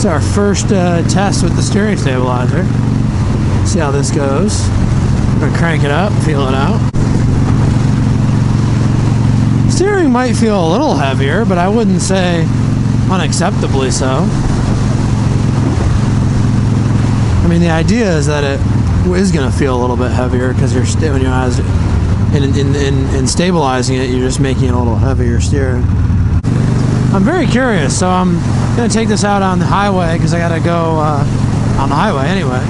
It's our first test with the steering stabilizer. See how this goes. I'm gonna crank it up, feel it out. Steering might feel a little heavier, but I wouldn't say unacceptably so. I mean, the idea is that it is going to feel a little bit heavier because you're in stabilizing it, you're just making it a little heavier steering. I'm very curious, so I'm going to take this out on the highway because I got to go on the highway anyway,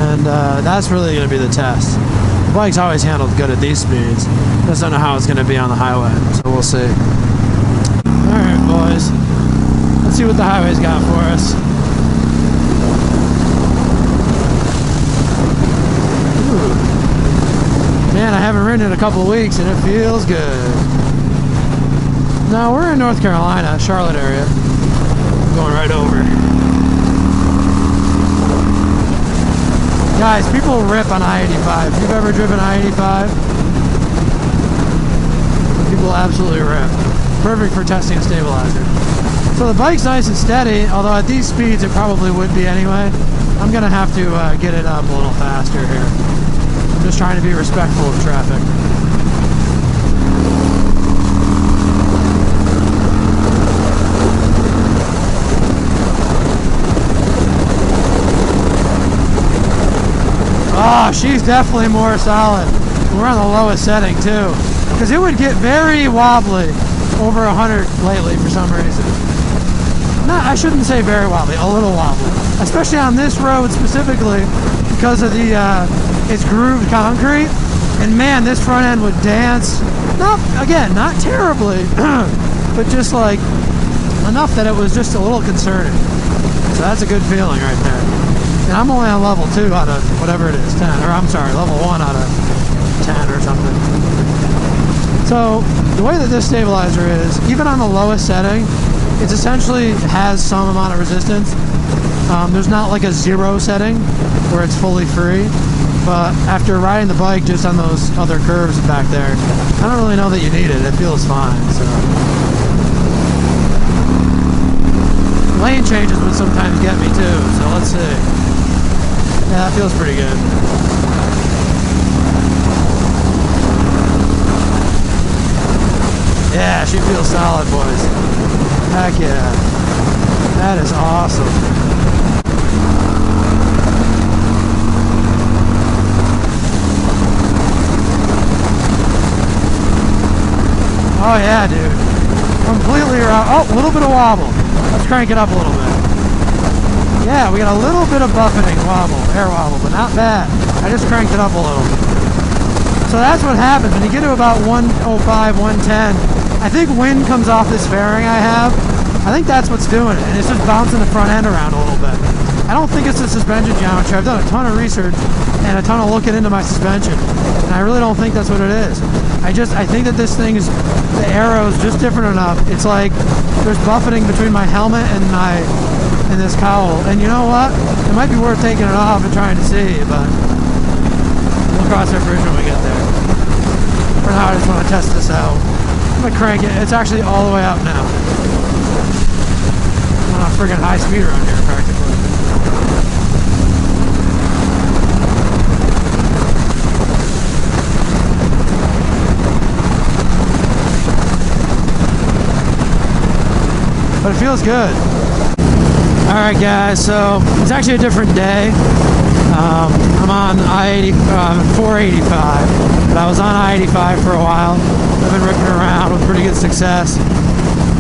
and that's really going to be the test. The bike's always handled good at these speeds. Just don't know how it's going to be on the highway, so we'll see. Alright, boys. Let's see what the highway's got for us. Ooh. Man, I haven't ridden it in a couple of weeks, and it feels good. Now, we're in North Carolina, Charlotte area. I'm going right over. Guys, people rip on I-85. If you've ever driven I-85, people absolutely rip. Perfect for testing a stabilizer. So the bike's nice and steady, although at these speeds it probably would be anyway. I'm going to have to get it up a little faster here. I'm just trying to be respectful of traffic. Oh, she's definitely more solid. We're on the lowest setting too, because it would get very wobbly over 100 lately for some reason. No, I shouldn't say very wobbly, a little wobbly, especially on this road specifically because of the it's grooved concrete, and man, this front end would dance. Not terribly, but just like enough that it was just a little concerning. So that's a good feeling right there. And I'm only on level 2 out of whatever it is, 10, or I'm sorry, level 1 out of 10 or something. So the way that this stabilizer is, even on the lowest setting, it essentially has some amount of resistance. There's not like a 0 setting where it's fully free, but after riding the bike just on those other curves back there, I don't really know that you need it. It feels fine. So lane changes would sometimes get me too, so let's see. Yeah, that feels pretty good. Yeah, she feels solid, boys. Heck yeah. That is awesome. Oh yeah, dude. Completely around. Oh, a little bit of wobble. Let's crank it up a little bit. Yeah, we got a little bit of buffeting wobble, air wobble, but not bad. I just cranked it up a little. So that's what happens when you get to about 105, 110. I think wind comes off this fairing I have. I think that's what's doing it, and it's just bouncing the front end around a little bit. I don't think it's the suspension geometry. I've done a ton of research and a ton of looking into my suspension, and I really don't think that's what it is. I think that this thing is, the arrow is just different enough. It's like there's buffeting between my helmet and this cowl, and you know what? It might be worth taking it off and trying to see, but we'll cross that bridge when we get there. For now, I just want to test this out. I'm gonna crank it. It's actually all the way up now. I'm on a friggin' high speed around here, practically. But it feels good. Alright guys, so it's actually a different day. I'm on I-80, 485, but I was on I-85 for a while. I've been ripping around with pretty good success.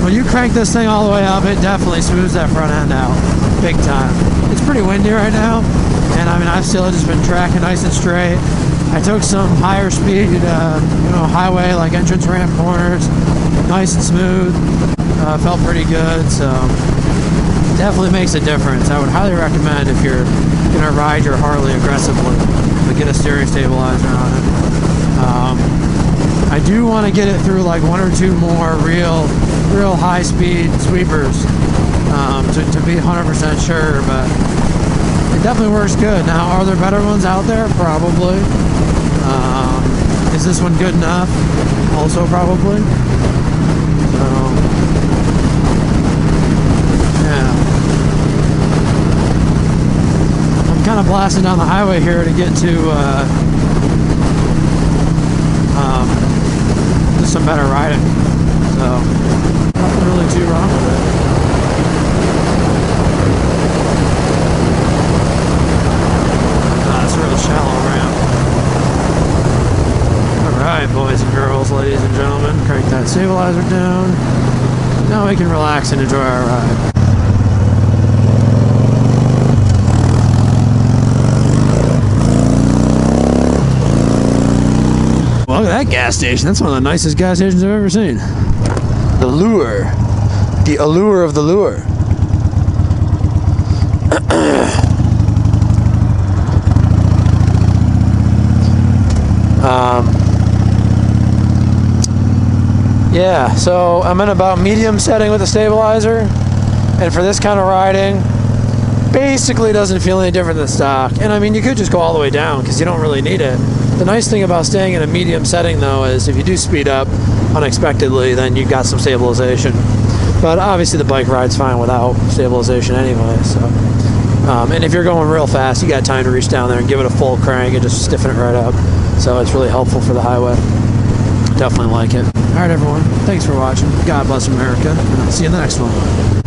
When you crank this thing all the way up, it definitely smooths that front end out, big time. It's pretty windy right now, and I mean, I've still just been tracking nice and straight. I took some higher speed, highway, like entrance ramp corners, nice and smooth. Felt pretty good, so definitely makes a difference. I would highly recommend if you're gonna ride your Harley aggressively to get a steering stabilizer on it. I do want to get it through like 1 or 2 more real high speed sweepers to be 100% sure, but it definitely works good. Now, are there better ones out there? Probably. Is this one good enough? Also probably. So, yeah. of blasting down the highway here to get to some better riding. So, nothing really too wrong with it. It's a real shallow ramp. Alright, boys and girls, ladies and gentlemen, crank that stabilizer down. Now we can relax and enjoy our ride. Well, look at that gas station. That's one of the nicest gas stations I've ever seen. The lure. The allure of the lure. Yeah, so I'm in about medium setting with the stabilizer, and for this kind of riding, basically doesn't feel any different than stock. And I mean, you could just go all the way down because you don't really need it. The nice thing about staying in a medium setting though is if you do speed up unexpectedly, then you've got some stabilization. But obviously the bike ride's fine without stabilization anyway. So, and if you're going real fast, you got time to reach down there and give it a full crank and just stiffen it right up. So it's really helpful for the highway. Definitely like it. All right, everyone. Thanks for watching. God bless America, and I'll see you in the next one.